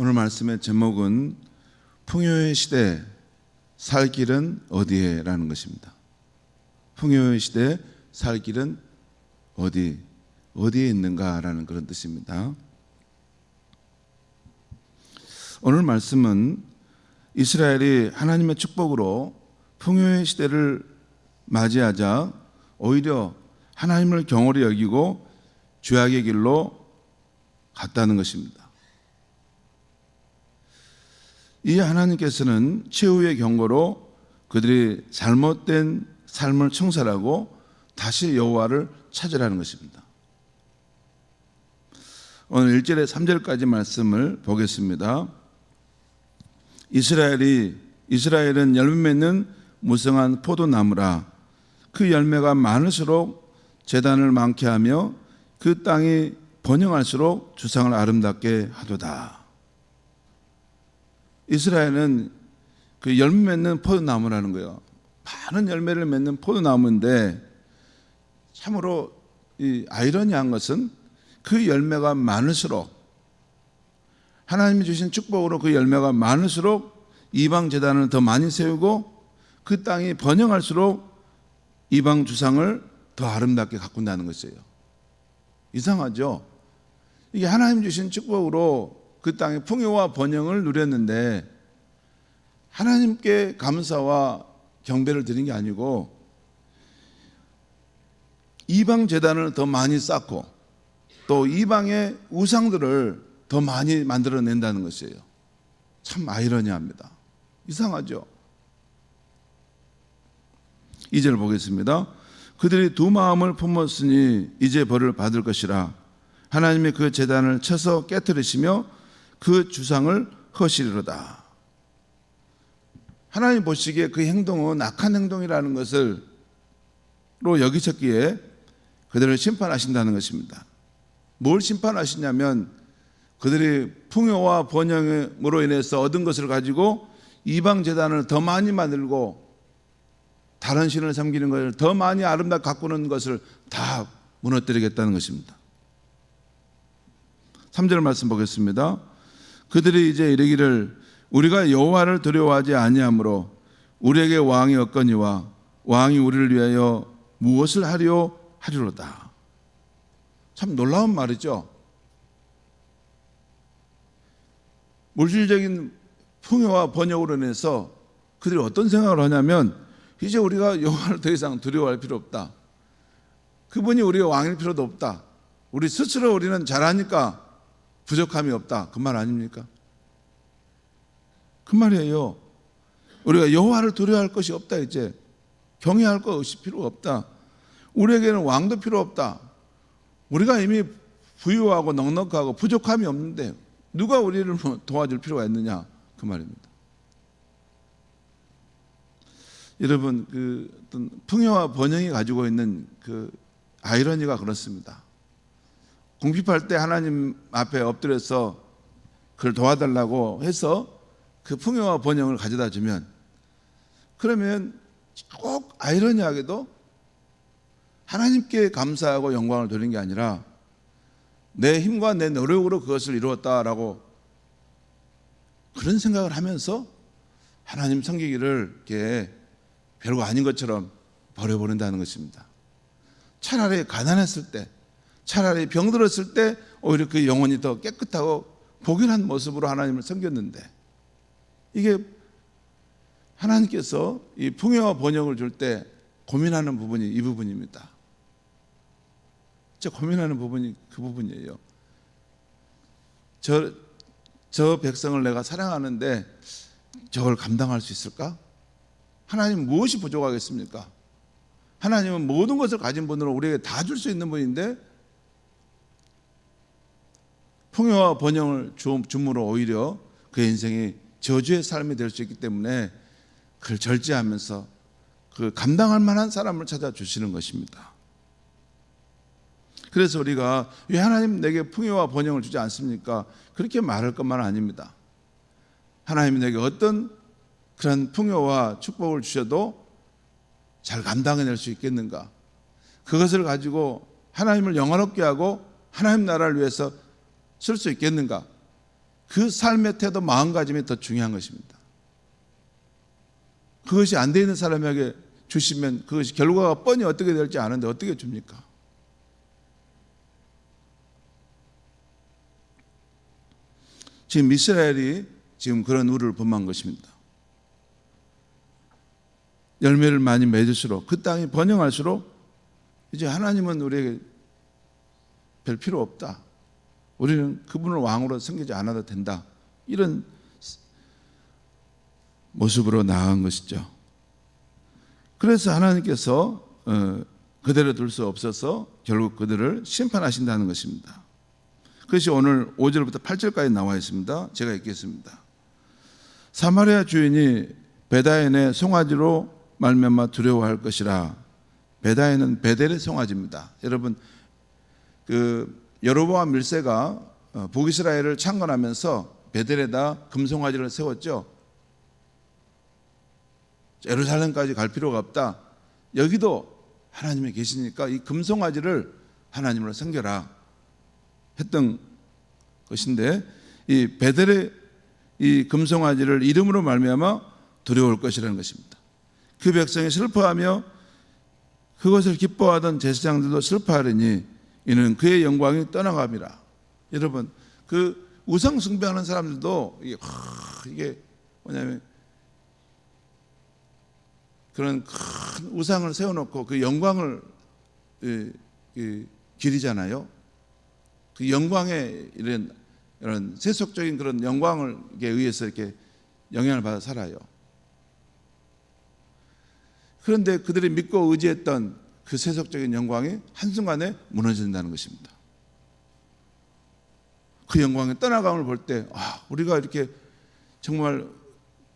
오늘 말씀의 제목은 풍요의 시대 살 길은 어디에? 라는 것입니다. 풍요의 시대 살 길은 어디에 있는가? 라는 그런 뜻입니다. 오늘 말씀은 이스라엘이 하나님의 축복으로 풍요의 시대를 맞이하자 오히려 하나님을 경홀히 여기고 죄악의 길로 갔다는 것입니다. 이 하나님께서는 최후의 경고로 그들이 잘못된 삶을 청산하고 다시 여호와를 찾으라는 것입니다. 오늘 1절에 3절까지 말씀을 보겠습니다. 이스라엘은 열매 맺는 무성한 포도나무라. 그 열매가 많을수록 재단을 많게 하며 그 땅이 번영할수록 주상을 아름답게 하도다. 이스라엘은 그 열매 맺는 포도나무라는 거예요. 많은 열매를 맺는 포도나무인데 참으로 이 아이러니한 것은 그 열매가 많을수록 하나님이 주신 축복으로 그 열매가 많을수록 이방 제단을 더 많이 세우고 그 땅이 번영할수록 이방 주상을 더 아름답게 가꾼다는 것이에요. 이상하죠? 이게 하나님 주신 축복으로 그 땅의 풍요와 번영을 누렸는데 하나님께 감사와 경배를 드린 게 아니고 이방 제단을 더 많이 쌓고 또 이방의 우상들을 더 많이 만들어낸다는 것이에요. 참 아이러니합니다. 이상하죠? 2절 보겠습니다. 그들이 두 마음을 품었으니 이제 벌을 받을 것이라. 하나님이 그 제단을 쳐서 깨뜨리시며 그 주상을 허시리로다. 하나님 보시기에 그 행동은 악한 행동이라는 것을 여기셨기에 그들을 심판하신다는 것입니다. 뭘 심판하시냐면 그들이 풍요와 번영으로 인해서 얻은 것을 가지고 이방 제단을 더 많이 만들고 다른 신을 섬기는 것을 더 많이 아름답게 가꾸는 것을 다 무너뜨리겠다는 것입니다. 3절 말씀 보겠습니다. 그들이 이제 이르기를 우리가 여호와를 두려워하지 아니하므로 우리에게 왕이 없거니와 왕이 우리를 위하여 무엇을 하려 하리로다. 참 놀라운 말이죠. 물질적인 풍요와 번영으로 인해서 그들이 어떤 생각을 하냐면 이제 우리가 여호와를 더 이상 두려워할 필요 없다. 그분이 우리의 왕일 필요도 없다. 우리 스스로 우리는 잘하니까 부족함이 없다. 그 말 아닙니까? 그 말이에요. 우리가 여호와를 두려워할 것이 없다. 이제 경외할 것이 필요 없다. 우리에게는 왕도 필요 없다. 우리가 이미 부유하고 넉넉하고 부족함이 없는데 누가 우리를 도와줄 필요가 있느냐 그 말입니다. 여러분 그 어떤 풍요와 번영이 가지고 있는 그 아이러니가 그렇습니다. 궁핍할 때 하나님 앞에 엎드려서 그를 도와달라고 해서 그 풍요와 번영을 가져다 주면 그러면 꼭 아이러니하게도 하나님께 감사하고 영광을 돌린 게 아니라 내 힘과 내 노력으로 그것을 이루었다라고 그런 생각을 하면서 하나님 섬기기를 이렇게 별거 아닌 것처럼 버려버린다는 것입니다. 차라리 가난했을 때, 차라리 병들었을 때 오히려 그 영혼이 더 깨끗하고 복연한 모습으로 하나님을 섬겼는데 이게 하나님께서 이 풍요와 번영을 줄 때 고민하는 부분이 이 부분입니다. 진짜 고민하는 부분이 그 부분이에요. 저 백성을 내가 사랑하는데 저걸 감당할 수 있을까? 하나님은 무엇이 부족하겠습니까? 하나님은 모든 것을 가진 분으로 우리에게 다 줄 수 있는 분인데 풍요와 번영을 줌으로 오히려 그 인생이 저주의 삶이 될 수 있기 때문에 그걸 절제하면서 그 감당할 만한 사람을 찾아주시는 것입니다. 그래서 우리가 왜 하나님 내게 풍요와 번영을 주지 않습니까? 그렇게 말할 것만 아닙니다. 하나님이 내게 어떤 그런 풍요와 축복을 주셔도 잘 감당해낼 수 있겠는가? 그것을 가지고 하나님을 영화롭게 하고 하나님 나라를 위해서 쓸 수 있겠는가? 그 삶의 태도, 마음가짐이 더 중요한 것입니다. 그것이 안 돼 있는 사람에게 주시면 그것이 결과가 뻔히 어떻게 될지 아는데 어떻게 줍니까? 지금 이스라엘이 지금 그런 우려를 범한 것입니다. 열매를 많이 맺을수록 그 땅이 번영할수록 이제 하나님은 우리에게 별 필요 없다. 우리는 그분을 왕으로 섬기지 않아도 된다. 이런 모습으로 나아간 것이죠. 그래서 하나님께서 그대로 둘 수 없어서 결국 그들을 심판하신다는 것입니다. 그것이 오늘 5절부터 8절까지 나와 있습니다. 제가 읽겠습니다. 사마리아 주인이 베다인의 송아지로 말미암아 두려워할 것이라. 베다인은 베델의 송아지입니다. 여러분, 그 여로보암 1세가 북이스라엘을 창건하면서 베델에다 금송아지를 세웠죠. 예루살렘까지 갈 필요가 없다. 여기도 하나님이 계시니까 이 금송아지를 하나님으로 섬겨라 했던 것인데, 이 베델의 이 금송아지를 이름으로 말미암아 두려울 것이라는 것입니다. 그 백성이 슬퍼하며 그것을 기뻐하던 제사장들도 슬퍼하리니 이는 그의 영광이 떠나감이라. 여러분, 그 우상 숭배하는 사람들도 이게 뭐냐면 그런 큰 우상을 세워놓고 그 영광을 기리잖아요. 그 영광의 이런 세속적인 그런 영광에 의해서 이렇게 영향을 받아 살아요. 그런데 그들이 믿고 의지했던 그 세속적인 영광이 한순간에 무너진다는 것입니다. 그 영광이 떠나감을 볼 때, 우리가 이렇게 정말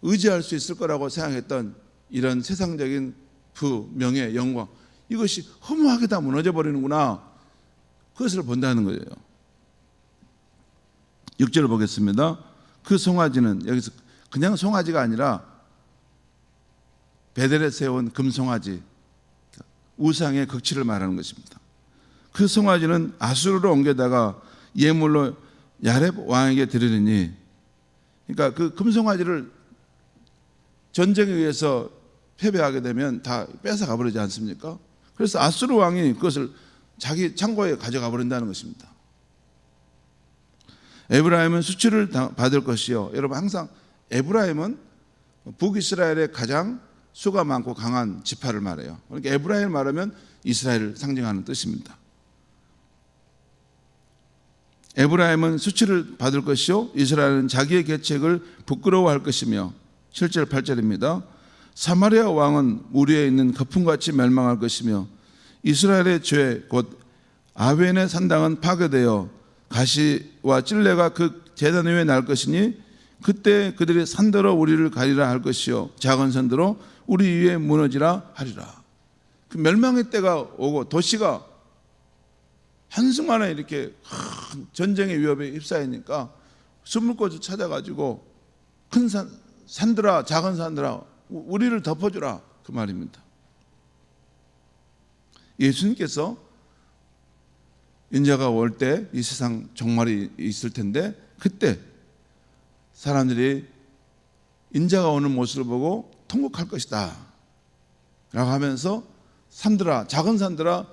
의지할 수 있을 거라고 생각했던 이런 세상적인 부, 명예, 영광, 이것이 허무하게 다 무너져 버리는구나. 그것을 본다는 거예요. 6절을 보겠습니다. 그 송아지는, 여기서 그냥 송아지가 아니라 베델에 세운 금송아지, 우상의 극치를 말하는 것입니다. 그 송아지는 아수르로 옮겨다가 예물로 야렙 왕에게 드리니, 그러니까 그 금송아지를 전쟁에 의해서 패배하게 되면 다 뺏어가 버리지 않습니까? 그래서 아수르 왕이 그것을 자기 창고에 가져가 버린다는 것입니다. 에브라임은 수치를 받을 것이요. 여러분, 항상 에브라임은 북이스라엘의 가장 수가 많고 강한 지파를 말해요. 그러니까 에브라임을 말하면 이스라엘을 상징하는 뜻입니다. 에브라임은 수치를 받을 것이요, 이스라엘은 자기의 계책을 부끄러워할 것이며. 7절 8절입니다. 사마리아 왕은 우리에 있는 거품같이 멸망할 것이며 이스라엘의 죄 곧 아벤의 산당은 파괴되어 가시와 찔레가 그 제단 위에 날 것이니 그때 그들이 산더러 우리를 가리라 할 것이요 작은 산더러 우리 위에 무너지라 하리라. 그 멸망의 때가 오고 도시가 한순간에 이렇게 전쟁의 위협에 휩싸이니까 숨을 곳을 찾아가지고 큰 산들아, 작은 산들아, 우리를 덮어주라, 그 말입니다. 예수님께서 인자가 올 때 이 세상 종말이 있을 텐데, 그때 사람들이 인자가 오는 모습을 보고 통곡할 것이다 라고 하면서 산들아, 작은 산들아,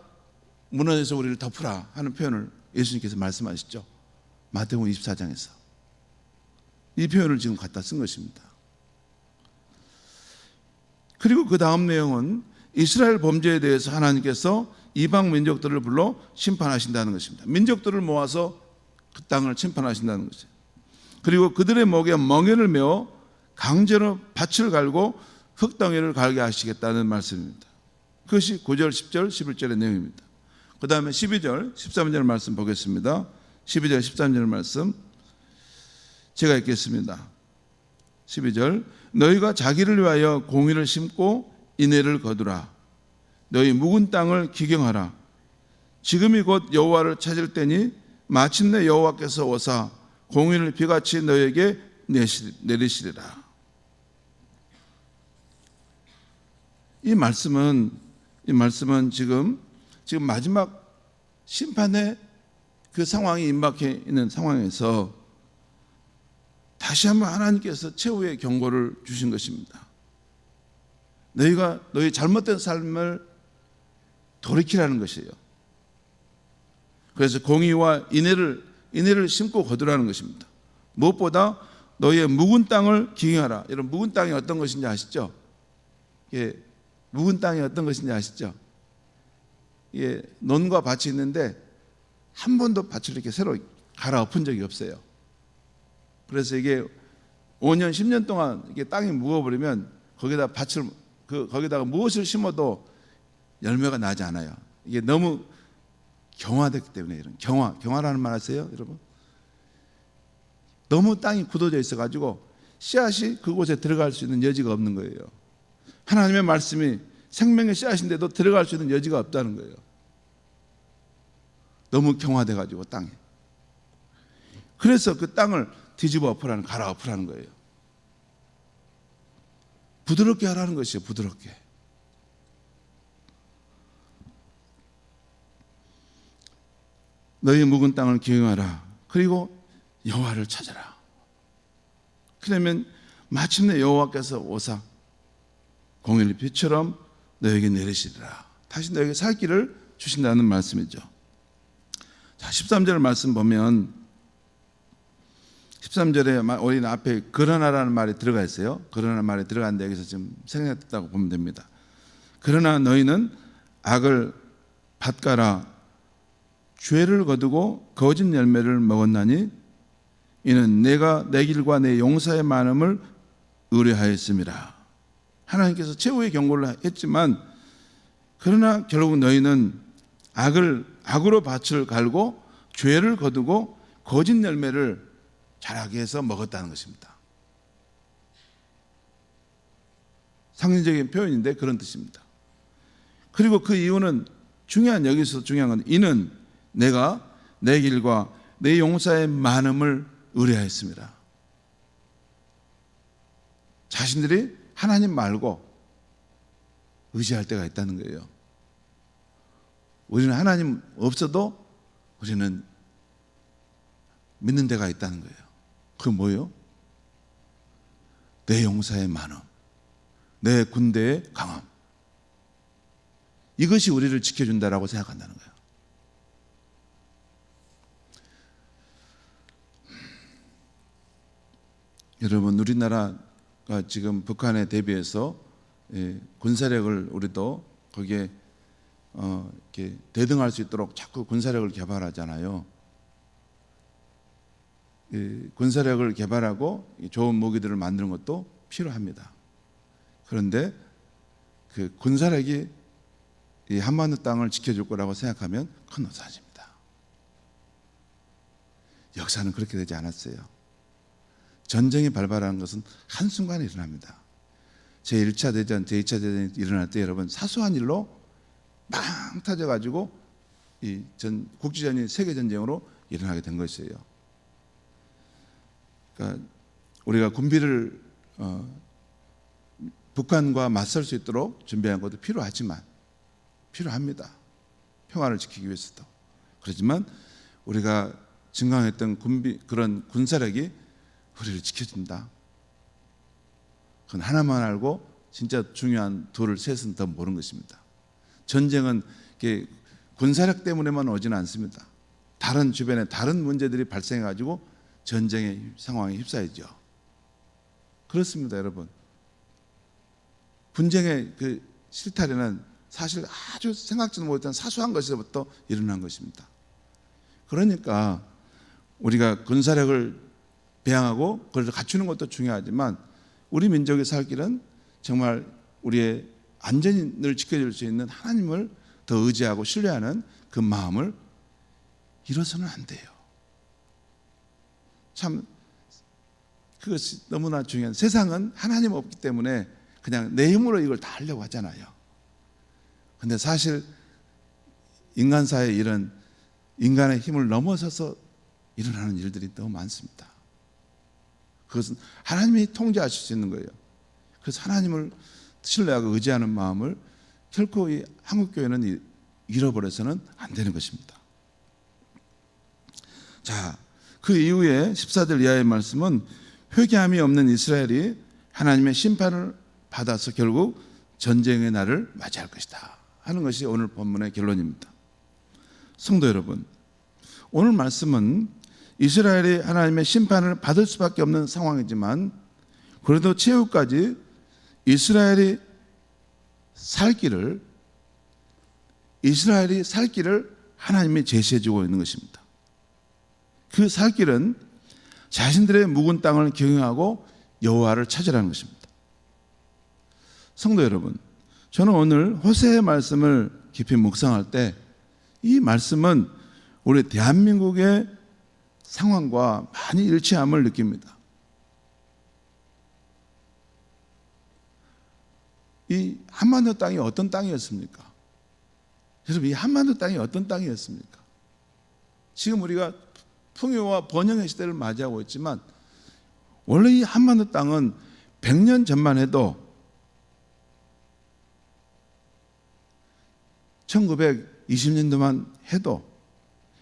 무너져서 우리를 덮으라 하는 표현을 예수님께서 말씀하시죠. 마태복음 24장에서 이 표현을 지금 갖다 쓴 것입니다. 그리고 그 다음 내용은 이스라엘 범죄에 대해서 하나님께서 이방 민족들을 불러 심판하신다는 것입니다. 민족들을 모아서 그 땅을 심판하신다는 것이에요. 그리고 그들의 목에 멍에를 메어 강제로 밭을 갈고 흙덩이를 갈게 하시겠다는 말씀입니다. 그것이 9절, 10절, 11절의 내용입니다. 그 다음에 12절, 13절 말씀 보겠습니다. 12절, 13절 말씀 제가 읽겠습니다. 12절, 너희가 자기를 위하여 공의를 심고 인애를 거두라. 너희 묵은 땅을 기경하라. 지금이 곧 여호와를 찾을 때니 마침내 여호와께서 오사 공의를 비같이 너희에게 내리시리라. 이 말씀은 지금 마지막 심판의 그 상황이 임박해 있는 상황에서 다시 한번 하나님께서 최후의 경고를 주신 것입니다. 너희가 너희 잘못된 삶을 돌이키라는 것이에요. 그래서 공의와 인애를 심고 거두라는 것입니다. 무엇보다 너희의 묵은 땅을 기경하라. 여러분, 묵은 땅이 어떤 것인지 아시죠? 예, 묵은 땅이 어떤 것인지 아시죠? 예, 논과 밭이 있는데 한 번도 밭을 이렇게 새로 갈아엎은 적이 없어요. 그래서 이게 5년, 10년 동안 이게 땅이 묵어버리면 거기다가 무엇을 심어도 열매가 나지 않아요. 이게 너무 경화됐기 때문에 이런 경화라는 말 아세요, 여러분? 너무 땅이 굳어져 있어가지고 씨앗이 그곳에 들어갈 수 있는 여지가 없는 거예요. 하나님의 말씀이 생명의 씨앗인데도 들어갈 수 있는 여지가 없다는 거예요. 너무 경화돼가지고 땅에. 그래서 그 땅을 뒤집어 갈아엎으라는 거예요. 부드럽게 하라는 것이에요. 부드럽게. 너희 묵은 땅을 기경하라. 그리고 여호와를 찾아라. 그러면 마침내 여호와께서 오사 공의의 빛처럼 너에게 내리시리라. 다시 너에게 살 길을 주신다는 말씀이죠. 자, 13절 말씀 보면 13절에 우리는 앞에 그러나라는 말이 들어가 있어요. 그러나 말이 들어갔는데 여기서 지금 생략됐다고 보면 됩니다. 그러나 너희는 악을 밭가라 죄를 거두고 거짓 열매를 먹었나니 이는 내가 내 길과 내 용사의 많음을 의뢰하였습니다. 하나님께서 최후의 경고를 했지만 그러나 결국 너희는 악으로 밭을 갈고 죄를 거두고 거짓 열매를 자라게 해서 먹었다는 것입니다. 상징적인 표현인데 그런 뜻입니다. 그리고 그 이유는 여기서 중요한 건 이는 내가 내 길과 내 용사의 많음을 의뢰하였습니다. 자신들이 하나님 말고 의지할 때가 있다는 거예요. 우리는 하나님 없어도 우리는 믿는 데가 있다는 거예요. 그게 뭐예요? 내 용사의 많음, 내 군대의 강함. 이것이 우리를 지켜준다라고 생각한다는 거예요. 여러분, 우리나라가 지금 북한에 대비해서 군사력을 우리도 거기에 이렇게 대등할 수 있도록 자꾸 군사력을 개발하잖아요. 군사력을 개발하고 좋은 무기들을 만드는 것도 필요합니다. 그런데 그 군사력이 이 한반도 땅을 지켜줄 거라고 생각하면 큰 오산입니다. 역사는 그렇게 되지 않았어요. 전쟁이 발발하는 것은 한순간에 일어납니다. 제1차 대전, 제2차 대전이 일어날 때 여러분 사소한 일로 빵 터져가지고 이 국지전이 세계전쟁으로 일어나게 된 것이에요. 그러니까 우리가 군비를 북한과 맞설 수 있도록 준비하는 것도 필요합니다. 평화를 지키기 위해서도. 그렇지만 우리가 증강했던 그런 군사력이 우리를 지켜준다. 그건 하나만 알고 진짜 중요한 둘을 셋은 더 모르는 것입니다. 전쟁은 군사력 때문에만 오지는 않습니다. 다른 주변에 다른 문제들이 발생해가지고 전쟁의 상황에 휩싸이죠. 그렇습니다, 여러분. 분쟁의 그 실타래는 사실 아주 생각지도 못한 사소한 것에서부터 일어난 것입니다. 그러니까 우리가 군사력을 배양하고 그걸 갖추는 것도 중요하지만 우리 민족의 살 길은 정말 우리의 안전을 지켜줄 수 있는 하나님을 더 의지하고 신뢰하는 그 마음을 잃어서는 안 돼요. 참 그것이 너무나 중요한, 세상은 하나님 없기 때문에 그냥 내 힘으로 이걸 다 하려고 하잖아요. 그런데 사실 인간사의 일은 인간의 힘을 넘어서서 일어나는 일들이 너무 많습니다. 그것은 하나님이 통제하실 수 있는 거예요. 그래서 하나님을 신뢰하고 의지하는 마음을 결코 이 한국교회는 잃어버려서는 안 되는 것입니다. 자, 그 이후에 14절 이하의 말씀은 회개함이 없는 이스라엘이 하나님의 심판을 받아서 결국 전쟁의 날을 맞이할 것이다 하는 것이 오늘 본문의 결론입니다. 성도 여러분, 오늘 말씀은 이스라엘이 하나님의 심판을 받을 수밖에 없는 상황이지만 그래도 최후까지 이스라엘이 살 길을 하나님이 제시해 주고 있는 것입니다. 그 살 길은 자신들의 묵은 땅을 경영하고 여호와를 찾으라는 것입니다. 성도 여러분, 저는 오늘 호세의 말씀을 깊이 묵상할 때 이 말씀은 우리 대한민국의 상황과 많이 일치함을 느낍니다. 이 한반도 땅이 어떤 땅이었습니까? 여러분, 이 한반도 땅이 어떤 땅이었습니까? 지금 우리가 풍요와 번영의 시대를 맞이하고 있지만 원래 이 한반도 땅은 100년 전만 해도 1920년도만 해도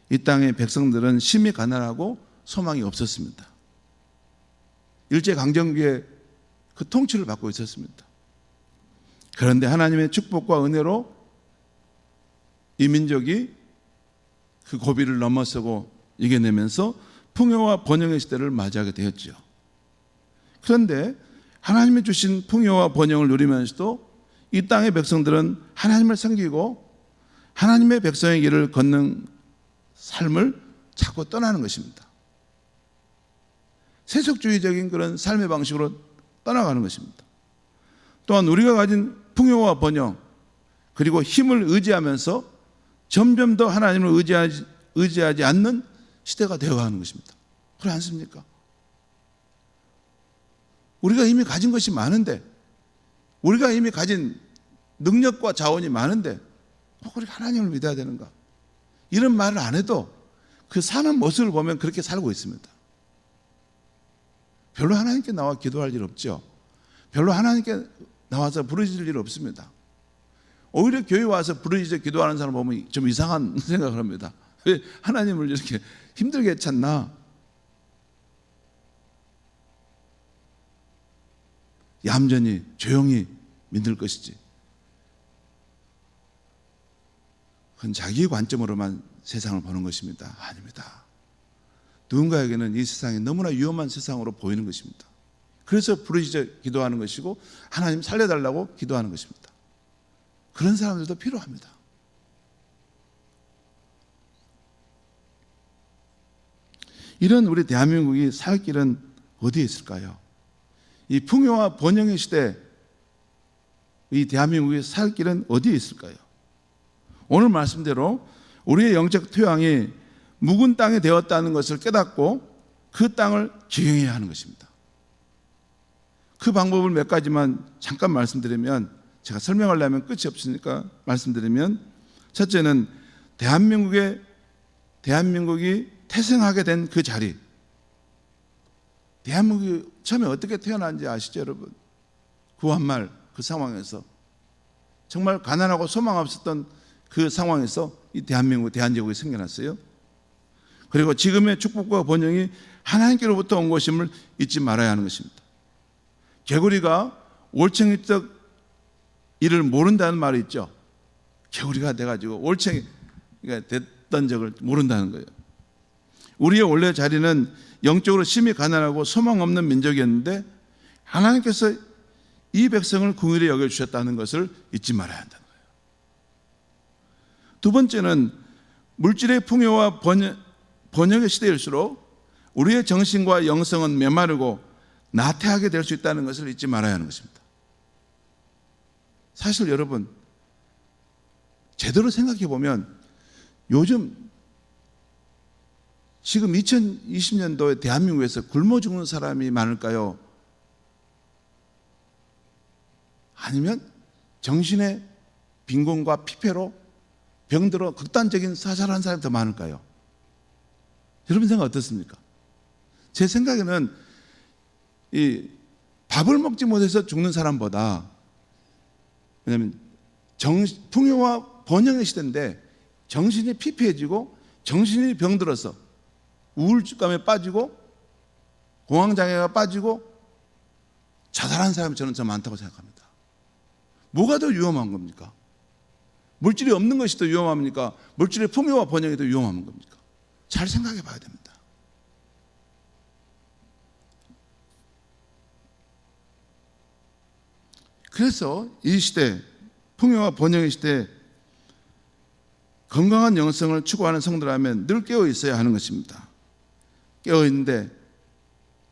이 땅의 백성들은 심히 가난하고 소망이 없었습니다. 일제강점기에 그 통치를 받고 있었습니다. 그런데 하나님의 축복과 은혜로 이 민족이 그 고비를 넘어서고 이겨내면서 풍요와 번영의 시대를 맞이하게 되었죠. 그런데 하나님이 주신 풍요와 번영을 누리면서도 이 땅의 백성들은 하나님을 섬기고 하나님의 백성의 길을 걷는 삶을 자꾸 떠나는 것입니다. 세속주의적인 그런 삶의 방식으로 떠나가는 것입니다. 또한 우리가 가진 풍요와 번영 그리고 힘을 의지하면서 점점 더 하나님을 의지하지 않는 시대가 되어가는 것입니다. 그렇지 않습니까? 우리가 이미 가진 것이 많은데, 우리가 이미 가진 능력과 자원이 많은데 꼭 우리가 하나님을 믿어야 되는가? 이런 말을 안 해도 그 사는 모습을 보면 그렇게 살고 있습니다. 별로 하나님께 나와 기도할 일 없죠. 별로 하나님께 나와서 부르짖을 일 없습니다. 오히려 교회 와서 부르짖어 기도하는 사람 보면 좀 이상한 생각을 합니다. 왜 하나님을 이렇게 힘들게 찾나? 얌전히 조용히 믿을 것이지. 그건 자기 관점으로만 세상을 보는 것입니다. 아닙니다. 누군가에게는 이 세상이 너무나 위험한 세상으로 보이는 것입니다. 그래서 부르짖어 기도하는 것이고 하나님 살려달라고 기도하는 것입니다. 그런 사람들도 필요합니다. 이런 우리 대한민국이 살 길은 어디에 있을까요? 이 풍요와 번영의 시대, 이 대한민국의 살 길은 어디에 있을까요? 오늘 말씀대로 우리의 영적 토양이 묵은 땅이 되었다는 것을 깨닫고 그 땅을 경영해야 하는 것입니다. 그 방법을 몇 가지만 잠깐 말씀드리면, 제가 설명하려면 끝이 없으니까 말씀드리면, 첫째는 대한민국이 태생하게 된 그 자리, 대한민국이 처음에 어떻게 태어난지 아시죠, 여러분? 구한말 그 상황에서 정말 가난하고 소망 없었던 그 상황에서 이 대한민국, 대한제국이 생겨났어요. 그리고 지금의 축복과 번영이 하나님께로부터 온 것임을 잊지 말아야 하는 것입니다. 개구리가 올챙이적 일을 모른다는 말이 있죠. 개구리가 돼가지고 올챙이가 됐던 적을 모른다는 거예요. 우리의 원래 자리는 영적으로 심히 가난하고 소망 없는 민족이었는데 하나님께서 이 백성을 긍휼히 여겨주셨다는 것을 잊지 말아야 한다는 거예요. 두 번째는 물질의 풍요와 번영의 시대일수록 우리의 정신과 영성은 메마르고 나태하게 될 수 있다는 것을 잊지 말아야 하는 것입니다. 사실 여러분, 제대로 생각해 보면 요즘 지금 2020년도에 대한민국에서 굶어 죽는 사람이 많을까요? 아니면 정신의 빈곤과 피폐로 병들어 극단적인 사살한 사람이 더 많을까요? 여러분 생각 어떻습니까? 제 생각에는 이 밥을 먹지 못해서 죽는 사람보다, 왜냐하면 풍요와 번영의 시대인데 정신이 피폐해지고 정신이 병들어서 우울감에 빠지고 공황장애가 빠지고 자살한 사람이 저는 더 많다고 생각합니다. 뭐가 더 위험한 겁니까? 물질이 없는 것이 더 위험합니까? 물질의 풍요와 번영이 더 위험한 겁니까? 잘 생각해 봐야 됩니다. 그래서 이 시대, 풍요와 번영의 시대에 건강한 영성을 추구하는 성도라면 늘 깨어 있어야 하는 것입니다. 깨어 있는데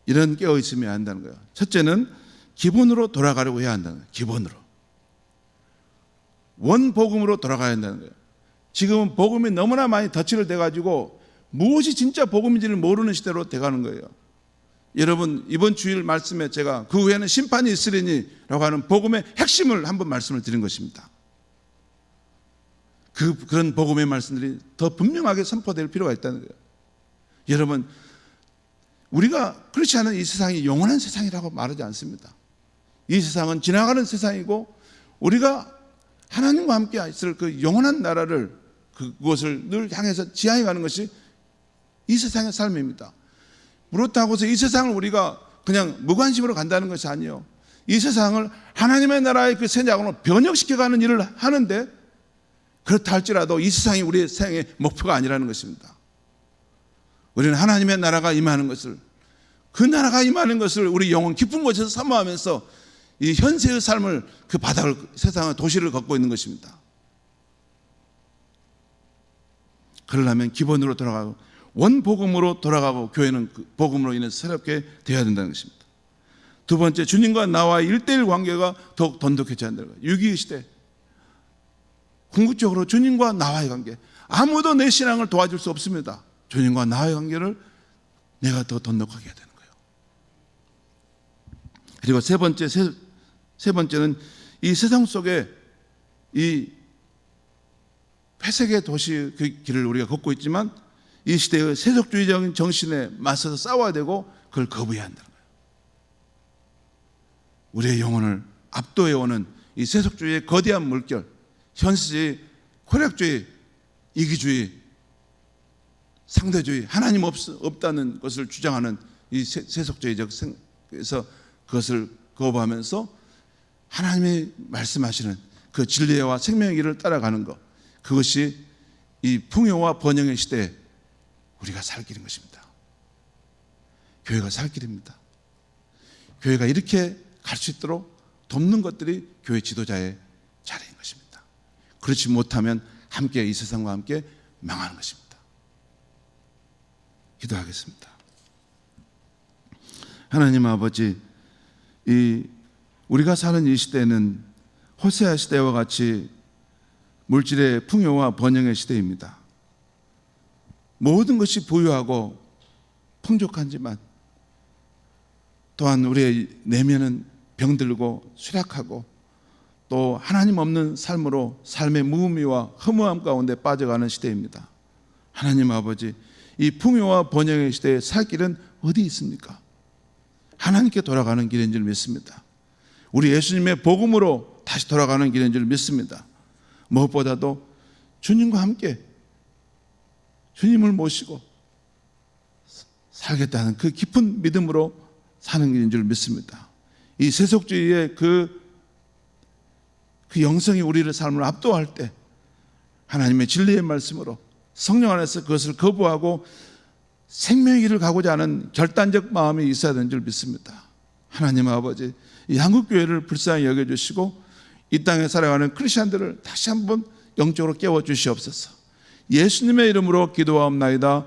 이런 깨어 있으면 안 한다는 거예요. 첫째는 기본으로 돌아가려고 해야 한다는 거예요. 기본으로. 원복음으로 돌아가야 한다는 거예요. 지금은 복음이 너무나 많이 덧칠을 돼가지고 무엇이 진짜 복음인지를 모르는 시대로 돼가는 거예요. 여러분, 이번 주일 말씀에 제가 그 후에는 심판이 있으리니 라고 하는 복음의 핵심을 한번 말씀을 드린 것입니다. 그런 복음의 말씀들이 더 분명하게 선포될 필요가 있다는 거예요. 여러분, 우리가 그렇지 않은 이 세상이 영원한 세상이라고 말하지 않습니다. 이 세상은 지나가는 세상이고 우리가 하나님과 함께 있을 그 영원한 나라를 그곳을 늘 향해서 지향해 가는 것이 이 세상의 삶입니다. 그렇다고 해서 이 세상을 우리가 그냥 무관심으로 간다는 것이 아니에요. 이 세상을 하나님의 나라의 그 세상으로 변혁시켜가는 일을 하는데 그렇다 할지라도 이 세상이 우리의 생의 목표가 아니라는 것입니다. 우리는 하나님의 나라가 임하는 것을, 그 나라가 임하는 것을 우리 영혼 깊은 곳에서 사모하면서 이 현세의 삶을, 그 바닥을, 세상의 도시를 걷고 있는 것입니다. 그러려면 기본으로 돌아가고 원복음으로 돌아가고 교회는 그 복음으로 인해서 새롭게 되어야 된다는 것입니다. 두 번째, 주님과 나와의 1:1 관계가 더욱 돈독해져야 한다는 거예요. 6.25 시대 궁극적으로 주님과 나와의 관계, 아무도 내 신앙을 도와줄 수 없습니다. 주님과 나와의 관계를 내가 더 돈독하게 해야 되는 거예요. 그리고 세 번째는 이 세상 속에 이 회색의 도시 그 길을 우리가 걷고 있지만 이 시대의 세속주의적인 정신에 맞서서 싸워야 되고 그걸 거부해야 한다는 거예요. 우리의 영혼을 압도해오는 이 세속주의의 거대한 물결, 현실주의, 쾌락주의, 이기주의, 상대주의, 하나님 없다는 것을 주장하는 이 세속주의적 그래서 그것을 거부하면서 하나님이 말씀하시는 그 진리와 생명의 길을 따라가는 것, 그것이 이 풍요와 번영의 시대에 우리가 살 길인 것입니다. 교회가 살 길입니다. 교회가 이렇게 갈 수 있도록 돕는 것들이 교회 지도자의 자리인 것입니다. 그렇지 못하면 함께 이 세상과 함께 망하는 것입니다. 기도하겠습니다. 하나님 아버지, 우리가 사는 이 시대는 호세아 시대와 같이 물질의 풍요와 번영의 시대입니다. 모든 것이 부유하고 풍족하지만 또한 우리의 내면은 병들고 쇠락하고 또 하나님 없는 삶으로 삶의 무의미와 허무함 가운데 빠져가는 시대입니다. 하나님 아버지, 이 풍요와 번영의 시대에 살 길은 어디 있습니까? 하나님께 돌아가는 길인 줄 믿습니다. 우리 예수님의 복음으로 다시 돌아가는 길인 줄 믿습니다. 무엇보다도 주님과 함께 주님을 모시고 살겠다는 그 깊은 믿음으로 사는 길인 줄 믿습니다. 이 세속주의의 그 영성이 우리의 삶을 압도할 때 하나님의 진리의 말씀으로 성령 안에서 그것을 거부하고 생명의 길을 가고자 하는 결단적 마음이 있어야 되는 줄 믿습니다. 하나님 아버지, 이 한국교회를 불쌍히 여겨주시고 이 땅에 살아가는 크리스천들을 다시 한번 영적으로 깨워주시옵소서. 예수님의 이름으로 기도하옵나이다.